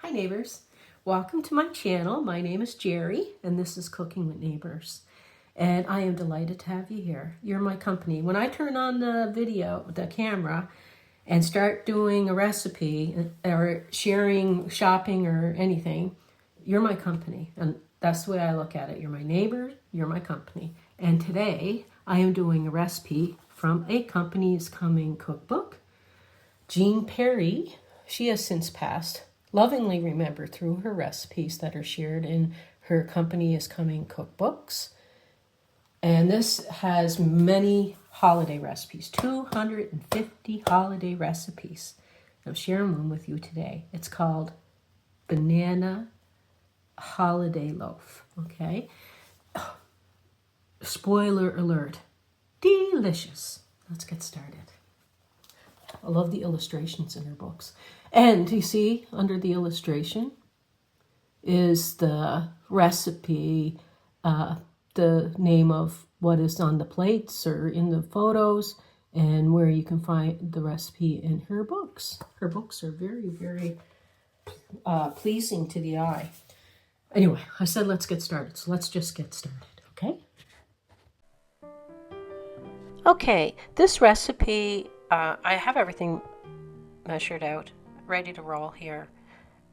Hi neighbors, welcome to my channel. My name is Jerry and this is Cooking with Neighbors. And I am delighted to have you here. You're my company. When I turn on the camera and start doing a recipe or sharing shopping or anything, you're my company. And that's the way I look at it. You're my neighbor, you're my company. And today I am doing a recipe from A Company is Coming cookbook. Jean Perry, she has since passed, lovingly remembered through her recipes that are shared in her Company is Coming cookbooks. And this has many holiday recipes, 250 holiday recipes. I'm sharing one with you today. It's called Banana Holiday Loaf, okay? Spoiler alert, delicious. Let's get started. I love the illustrations in her books. And you see, under the illustration is the recipe, the name of what is on the plates or in the photos, and where you can find the recipe in her books. Her books are very, very pleasing to the eye. Anyway, I said let's get started, so let's just get started, okay? Okay, this recipe, I have everything measured out, ready to roll here,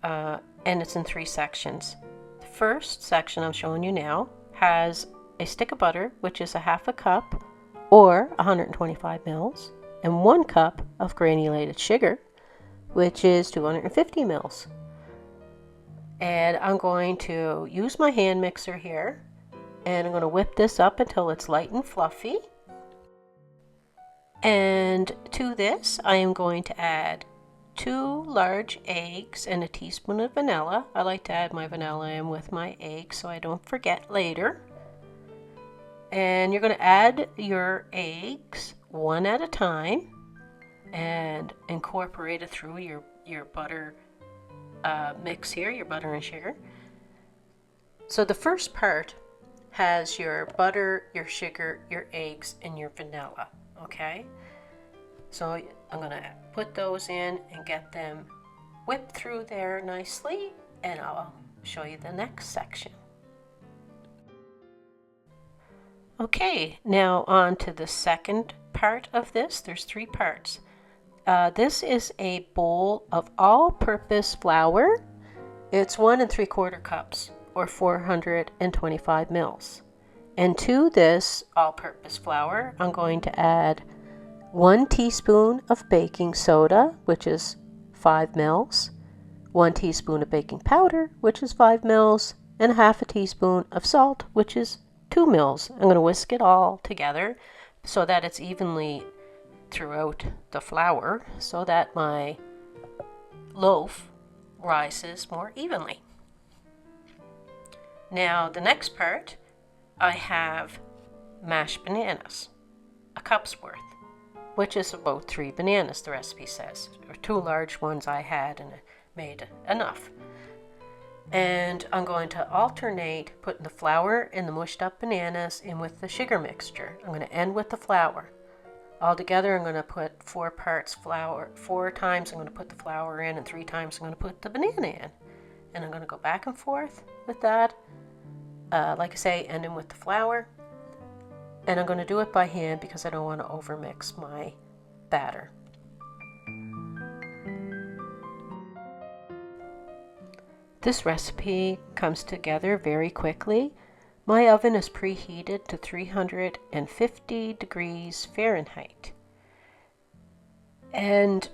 and it's in 3 sections. The first section I'm showing you now has a stick of butter, which is a half a cup or 125 mils, and 1 cup of granulated sugar, which is 250 mils. And I'm going to use my hand mixer here, and I'm going to whip this up until it's light and fluffy. And to this, I am going to add 2 large eggs and a teaspoon of vanilla. I like to add my vanilla in with my eggs so I don't forget later. And you're going to add your eggs one at a time and incorporate it through your butter mix here, your butter and sugar. So the first part has your butter, your sugar, your eggs, and your vanilla. Okay, so I'm going to put those in and get them whipped through there nicely, and I'll show you the next section. Okay, now on to the second part of this. There's 3 parts. This is a bowl of all-purpose flour. It's 1 3/4 cups or 425 mils. And to this all-purpose flour, I'm going to add 1 teaspoon of baking soda, which is 5 mils, 1 teaspoon of baking powder, which is 5 mils, and 1/2 teaspoon of salt, which is 2 mils. I'm going to whisk it all together so that it's evenly throughout the flour so that my loaf rises more evenly. Now the next part, I have mashed bananas, a cup's worth, which is about 3 bananas, the recipe says. Or 2 large ones I had and made enough. And I'm going to alternate putting the flour and the mushed up bananas in with the sugar mixture. I'm going to end with the flour. Altogether, I'm going to put 4 parts flour. 4 times I'm going to put the flour in, and 3 times I'm going to put the banana in. And I'm going to go back and forth with that. Like I say, ending with the flour. And I'm going to do it by hand because I don't want to overmix my batter. This recipe comes together very quickly. My oven is preheated to 350 degrees Fahrenheit. And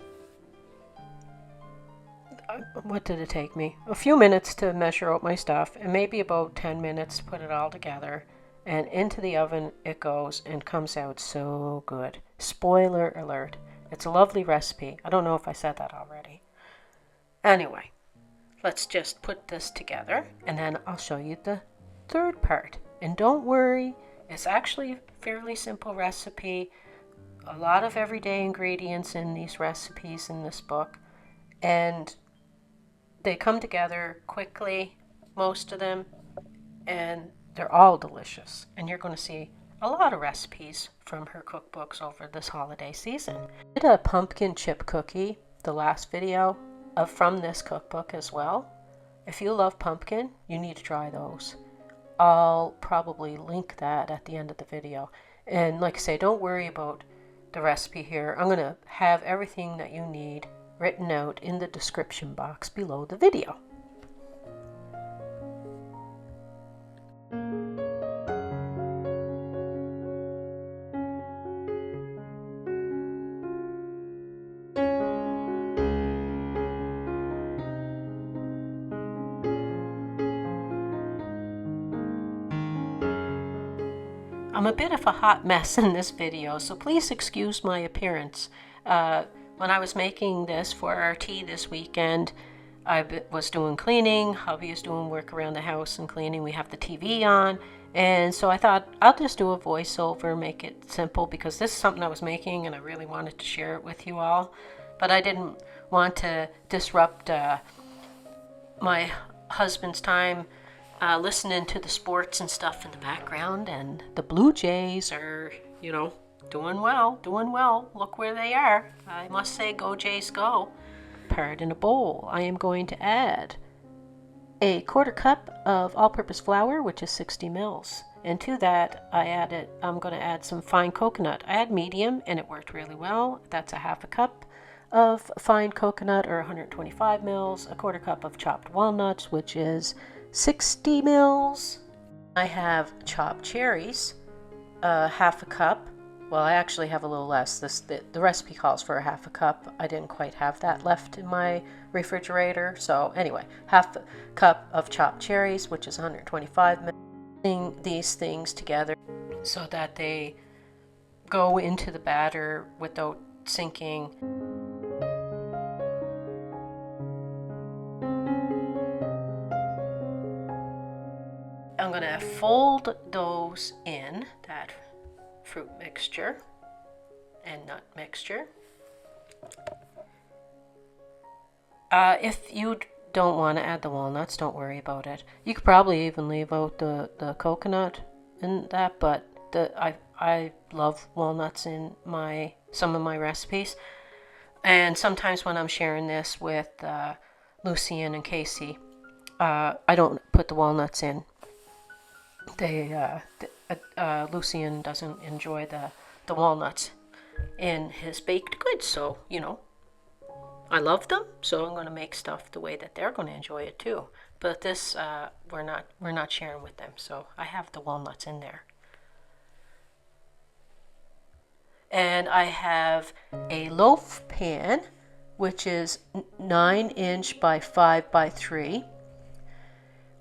what did it take me? A few minutes to measure out my stuff, and maybe about 10 minutes to put it all together. And into the oven it goes and comes out so good. Spoiler alert. It's a lovely recipe. I don't know if I said that already. Anyway, let's just put this together, and then I'll show you the third part. And don't worry, it's actually a fairly simple recipe. A lot of everyday ingredients in these recipes in this book. And they come together quickly, most of them, and they're all delicious. And you're going to see a lot of recipes from her cookbooks over this holiday season. I did a pumpkin chip cookie, the last video, from this cookbook as well. If you love pumpkin, you need to try those. I'll probably link that at the end of the video. And like I say, don't worry about the recipe here. I'm going to have everything that you need written out in the description box below the video. I'm a bit of a hot mess in this video, so please excuse my appearance. When I was making this for our tea this weekend, I was doing cleaning, hubby is doing work around the house and cleaning, we have the TV on, and so I thought I'll just do a voiceover, make it simple, because this is something I was making and I really wanted to share it with you all, but I didn't want to disrupt my husband's time listening to the sports and stuff in the background, and the Blue Jays are, you know, doing well. Look where they are. I must say, go Jays, go. Part in a bowl, I am going to add a 1/4 cup of all-purpose flour, which is 60 mils. And to that, I'm going to add some fine coconut. I had medium, and it worked really well. That's a 1/2 cup of fine coconut, or 125 mils. A 1/4 cup of chopped walnuts, which is 60 mils. I have chopped cherries, 1/2 cup. Well, I actually have a little less. The recipe calls for a 1/2 cup. I didn't quite have that left in my refrigerator. So anyway, 1/2 cup of chopped cherries, which is 125 mils. Mixing these things together so that they go into the batter without sinking. I'm going to fold those in, that fruit mixture and nut mixture. If you don't want to add the walnuts, don't worry about it. You could probably even leave out the coconut in that, but I love walnuts in some of my recipes. And sometimes when I'm sharing this with Lucian and Casey, I don't put the walnuts in. Lucian doesn't enjoy the walnuts in his baked goods, so you know, I love them, so I'm going to make stuff the way that they're going to enjoy it too. But this we're not sharing with them, so I have the walnuts in there. And I have a loaf pan, which is 9" by 5 by 3.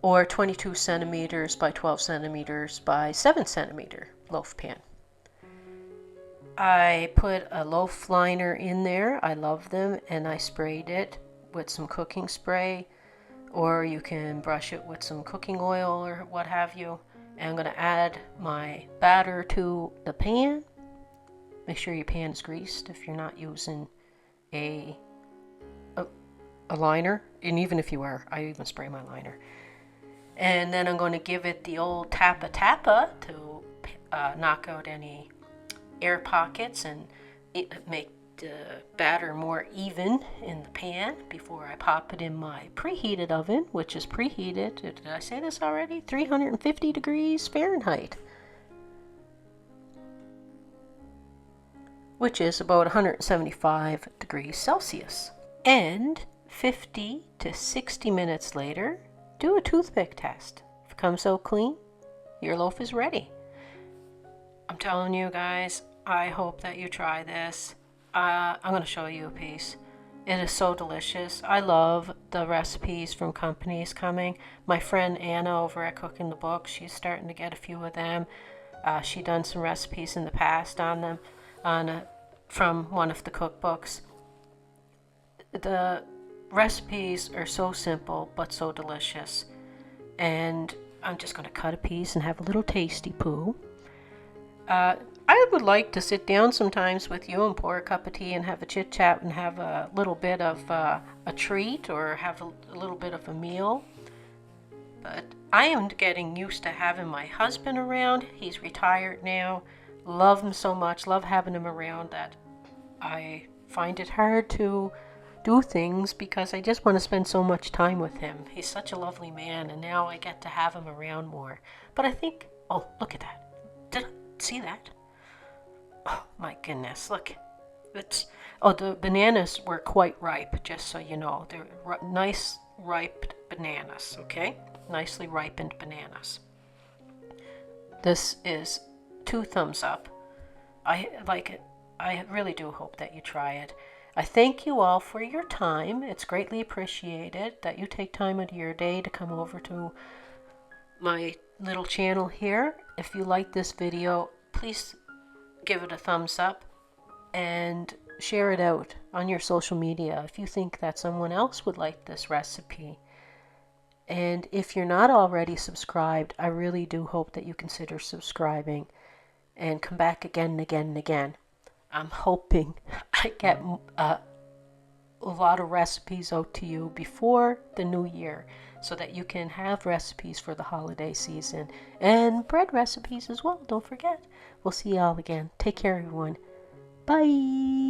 Or 22 centimeters by 12 centimeters by 7 centimeter loaf pan. I put a loaf liner in there. I love them, and I sprayed it with some cooking spray, or you can brush it with some cooking oil or what have you. And I'm going to add my batter to the pan. Make sure your pan is greased if you're not using a liner, and even if you are, I even spray my liner. And then I'm going to give it the old tappa to knock out any air pockets and make the batter more even in the pan before I pop it in my preheated oven, which is preheated, did I say this already? 350 degrees Fahrenheit. Which is about 175 degrees Celsius. And 50 to 60 minutes later, do a toothpick test. If it comes out clean, your loaf is ready. I'm telling you guys, I hope that you try this. I'm going to show you a piece. It is so delicious. I love the recipes from companies coming. My friend Anna over at Cooking the Book, she's starting to get a few of them. She done some recipes in the past on them from one of the cookbooks. The recipes are so simple but so delicious, and I'm just going to cut a piece and have a little tasty poo. I would like to sit down sometimes with you and pour a cup of tea and have a chit chat and have a little bit of a treat, or have a little bit of a meal, but I am getting used to having my husband around. He's retired now. Love him so much, love having him around, that I find it hard to do things because I just want to spend so much time with him. He's such a lovely man, and now I get to have him around more. But I think, oh, look at that. Did I see that? Oh, my goodness, look. The bananas were quite ripe, just so you know. They're nice, ripe bananas, okay? Nicely ripened bananas. This is 2 thumbs up. I like it. I really do hope that you try it. I thank you all for your time. It's greatly appreciated that you take time out of your day to come over to my little channel here. If you like this video, please give it a thumbs up and share it out on your social media if you think that someone else would like this recipe. And if you're not already subscribed, I really do hope that you consider subscribing and come back again and again and again. I'm hoping I get a lot of recipes out to you before the new year so that you can have recipes for the holiday season and bread recipes as well. Don't forget. We'll see y'all again. Take care, everyone. Bye.